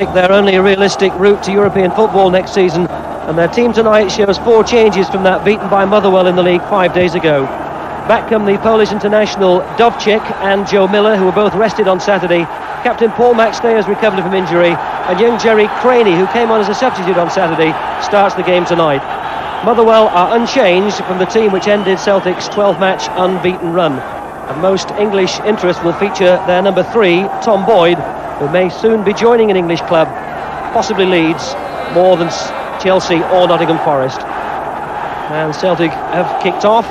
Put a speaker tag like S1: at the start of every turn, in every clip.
S1: Their only realistic route to European football next season, and their team tonight shows 4 changes from that beaten by Motherwell in the league 5 days ago. Back come the Polish international Dovcik and Joe Miller, who were both rested on Saturday. Captain Paul Maxtey has recovered from injury, and young Jerry Craney, who came on as a substitute on Saturday, starts the game tonight. Motherwell are unchanged from the team which ended Celtic's 12-match unbeaten run, and most English interest will feature their number 3, Tom Boyd, who may soon be joining an English club, possibly Leeds, more than Chelsea or Nottingham Forest. And Celtic have kicked off,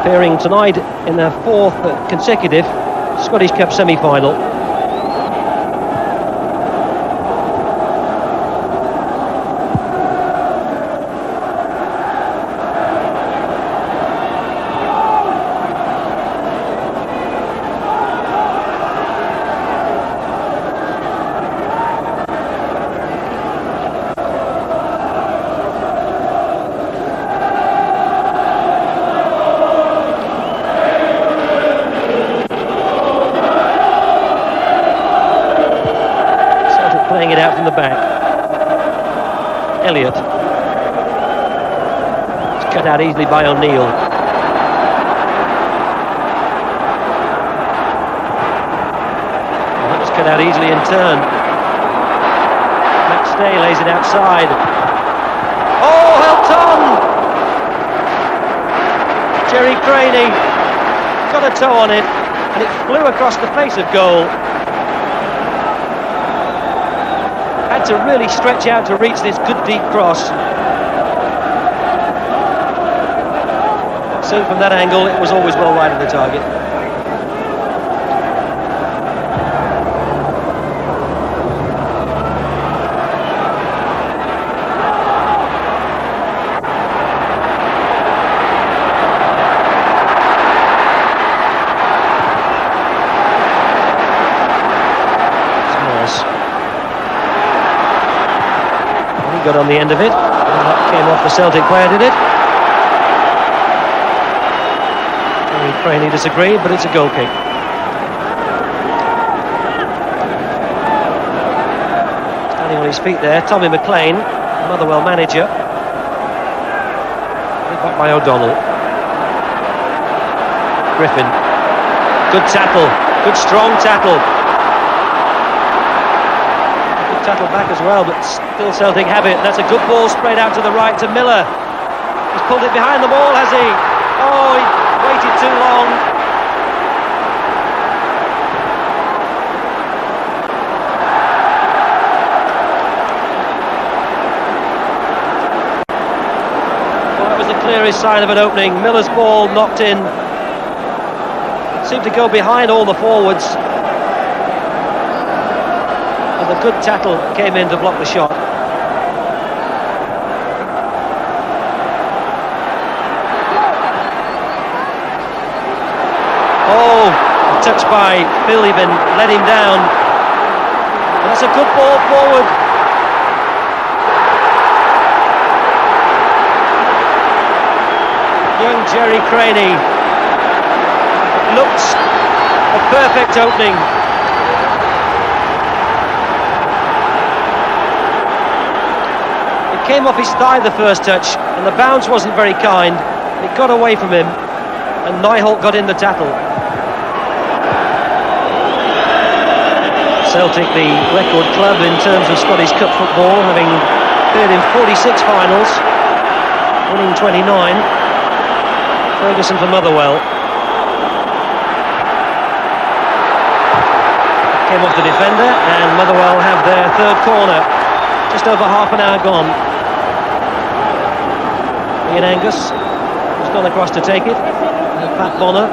S1: appearing tonight in their 4th consecutive Scottish Cup semi-final. Playing it out from the back. Elliott. It's cut out easily by O'Neill. Well, it's cut out easily in turn. Maxtey lays it outside. Oh, Helton! Jerry Craney got a toe on it, and it flew across the face of goal. Had to really stretch out to reach this good deep cross. So from that angle, it was always well wide of the target. Got on the end of it, and that came off the Celtic player, did it? Jerry Craney disagreed, but it's a goal kick. Standing on his feet there, Tommy McLean, Motherwell manager. Back by O'Donnell. Griffin. Good tackle, good strong tackle. Tackle back as well, but still Celtic have it. That's a good ball sprayed out to the right to Miller. He's pulled it behind the ball, has he? Oh, he waited too long. Well, that was the clearest sign of an opening. Miller's ball knocked in. Seemed to go behind all the forwards. A good tackle came in to block the shot. Oh, a touch by Philibin, let him down. And that's a good ball forward. Young Jerry Craney. It looks a perfect opening. Came off his thigh the first touch, and the bounce wasn't very kind. It got away from him, and Nyholt got in the tackle. Celtic, the record club in terms of Scottish Cup football, having appeared in 46 finals, winning 29. Ferguson for Motherwell. Came off the defender, and Motherwell have their 3rd corner. Just over half an hour gone. Ian Angus has gone across to take it. And Pat Bonner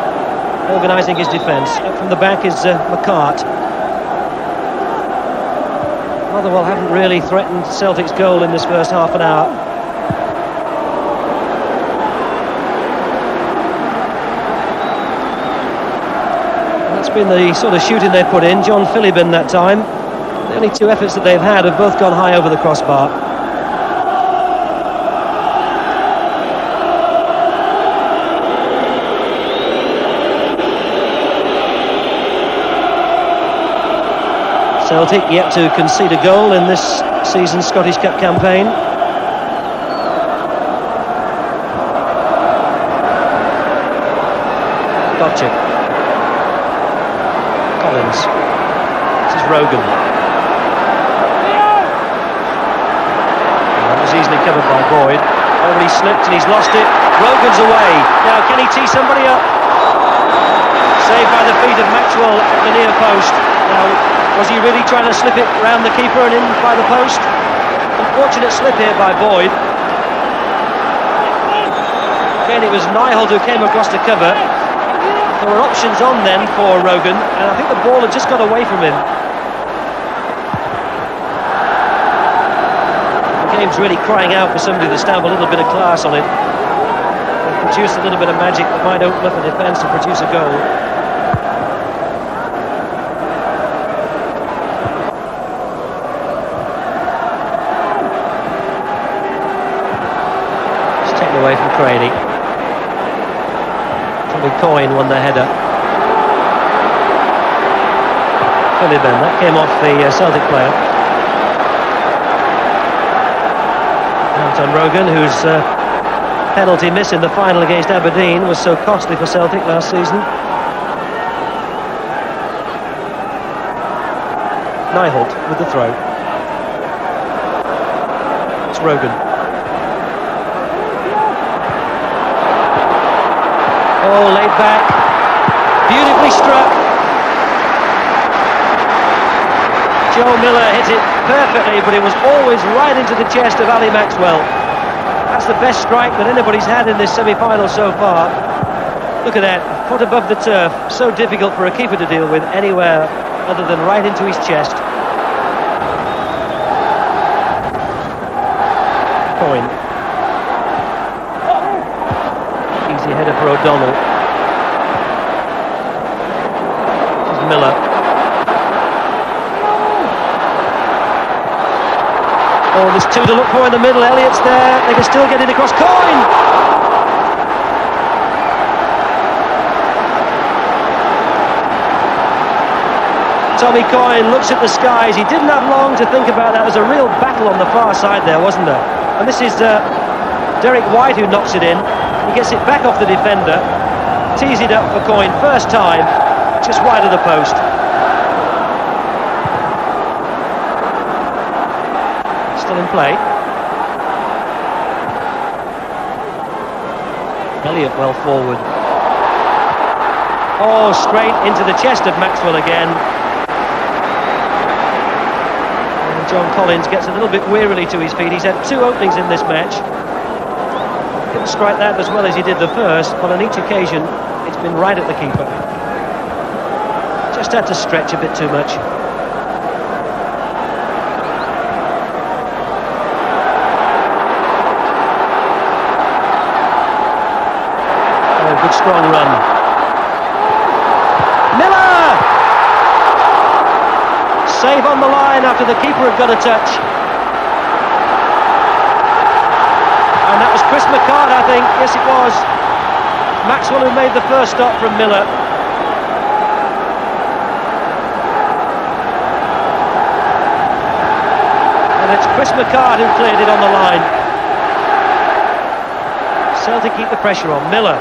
S1: organising his defence. Up from the back is McCart. Motherwell haven't really threatened Celtic's goal in this first half an hour. And that's been the sort of shooting they've put in. John Philibin that time. The only 2 efforts that they've had have both gone high over the crossbar. Celtic yet to concede a goal in this season's Scottish Cup campaign. Dovchik. Collins. This is Rogan. That was easily covered by Boyd. Oh, but he slipped and he's lost it. Rogan's away. Now, can he tee somebody up? Saved by the feet of Maxwell at the near post. Now, was he really trying to slip it round the keeper and in by the post? Unfortunate slip here by Boyd. Again, it was Nyholt who came across to cover. There were options on then for Rogan, and I think the ball had just got away from him. The game's really crying out for somebody to stamp a little bit of class on it and produce a little bit of magic that might open up a defence and produce a goal. Away from Craney. Tommy Coyne won the header. Philibin, that came off the Celtic player. Out on Rogan, whose penalty miss in the final against Aberdeen was so costly for Celtic last season. Nyholt with the throw. It's Rogan. Oh, laid back, beautifully struck. Joe Miller hit it perfectly, but it was always right into the chest of Ali Maxwell. That's the best strike that anybody's had in this semi-final so far. Look at that, foot above the turf. So difficult for a keeper to deal with anywhere other than right into his chest. Coyne. Easy header for O'Donnell. This is Miller. Oh, there's two to look for in the middle. Elliott's there. They can still get it across. Coyne! Tommy Coyne looks at the skies. He didn't have long to think about that. There was a real battle on the far side there, wasn't there? And this is Derek White who knocks it in. He gets it back off the defender, tees it up for Coyne, first time, just wide of the post. Still in play. Elliott well forward. Oh, straight into the chest of Maxwell again. And John Collins gets a little bit wearily to his feet. He's had two openings in this match. Didn't strike that as well as he did the first, but on each occasion it's been right at the keeper. Just had to stretch a bit too much. Oh, good strong run. Miller! Save on the line after the keeper had got a touch. And that was Chris McCart, I think. Yes, it was. Maxwell who made the first stop from Miller. And it's Chris McCart who cleared it on the line. Celtic keep the pressure on. Miller.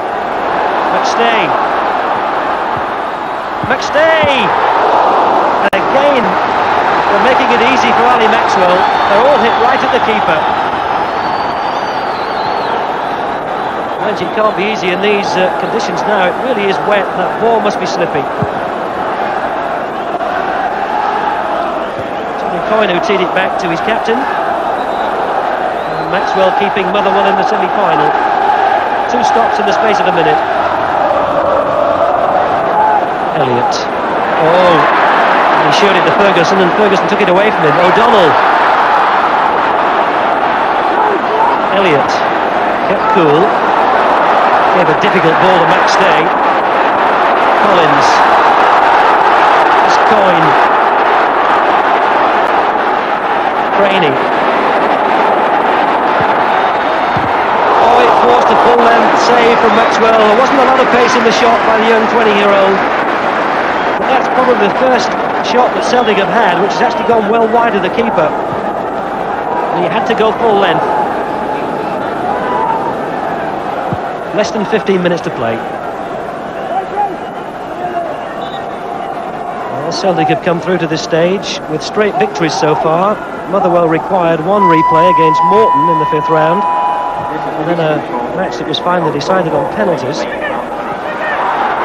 S1: McStay. McStay! And again, they're making it easy for Ali Maxwell. They're all hit right at the keeper. It can't be easy in these conditions now. It really is wet. That ball must be slipping. Tommy Coyne who teed it back to his captain. And Maxwell keeping Motherwell in the semi-final. Two stops in the space of a minute. Elliott. Oh, he showed it to Ferguson and Ferguson took it away from him. O'Donnell. Elliott kept cool. Gave a difficult ball to McStay. Collins. It's Coyne. Craney. Oh, it forced a full length save from Maxwell. There wasn't a lot of pace in the shot by the young 20-year-old. But that's probably the first shot that Celtic have had, which has actually gone well wide of the keeper. And he had to go full length. Less than 15 minutes to play. Well, Celtic have come through to this stage with straight victories so far. Motherwell required one replay against Morton in the 5th round. And then a match that was finally decided on penalties.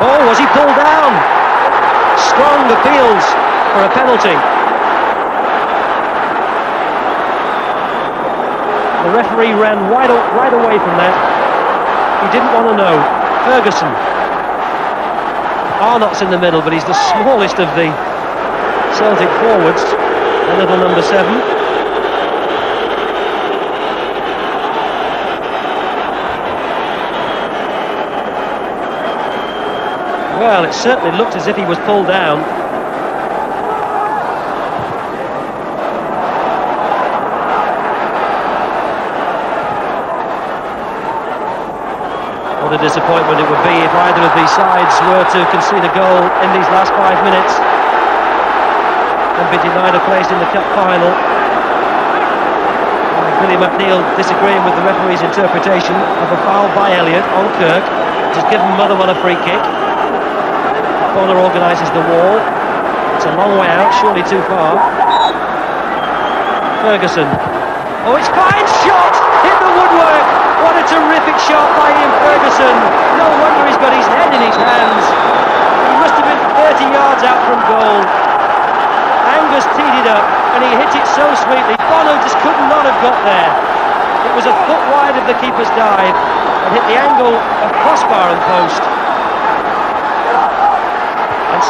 S1: Oh, was he pulled down? Strong appeals for a penalty. The referee ran right away from that. He didn't want to know. Ferguson. Arnott's in the middle, but he's the smallest of the Celtic forwards. A little number 7. Well, it certainly looked as if he was pulled down. What a disappointment it would be if either of these sides were to concede a goal in these last 5 minutes and be denied a place in the cup final. Billy McNeil disagreeing with the referee's interpretation of a foul by Elliott on Kirk, which has given Motherwell a free kick. Corner organises the wall. It's a long way out, surely too far. Ferguson. Oh, it's fine shot! Hit the woodwork! What a terrific shot by Ian Ferguson! No wonder he's got his head in his hands. He must have been 30 yards out from goal. Angus teed it up and he hit it so sweetly. Bono just could not have got there. It was a foot wide of the keeper's dive and hit the angle of crossbar and post.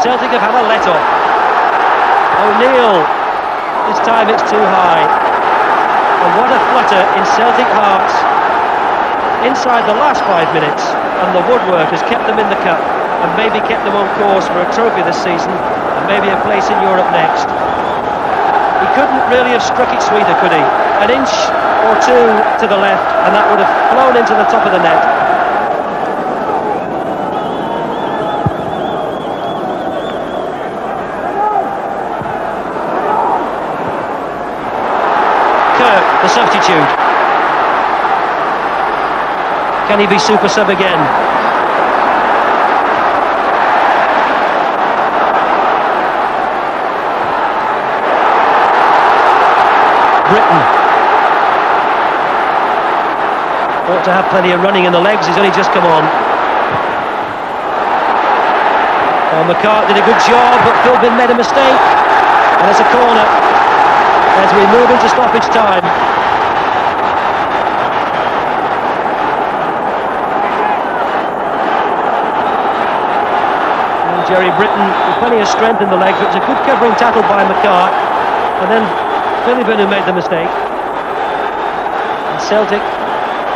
S1: Celtic have had a let-off. O'Neill, this time it's too high. And what a flutter in Celtic hearts inside the last 5 minutes, and the woodwork has kept them in the cup and maybe kept them on course for a trophy this season and maybe a place in Europe next. He couldn't really have struck it sweeter, could he? An inch or two to the left and that would have flown into the top of the net. The substitute. Can he be super sub again? Britton. Ought to have plenty of running in the legs, he's only just come on. Oh, McCart did a good job, but Philbin made a mistake. And it's a corner as we move into stoppage time. Jerry Britton with plenty of strength in the legs. It was a good covering tackle by McCart, and then Philbin who made the mistake. And Celtic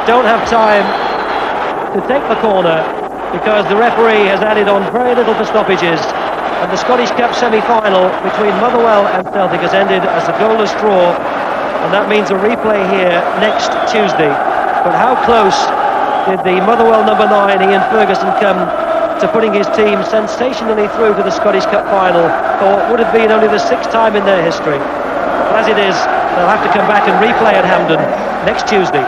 S1: don't have time to take the corner because the referee has added on very little for stoppages, and the Scottish Cup semi-final between Motherwell and Celtic has ended as a goalless draw, and that means a replay here next Tuesday. But how close did the Motherwell number 9 Ian Ferguson come to putting his team sensationally through to the Scottish Cup final for what would have been only the 6th time in their history. But as it is, they'll have to come back and replay at Hampden next Tuesday.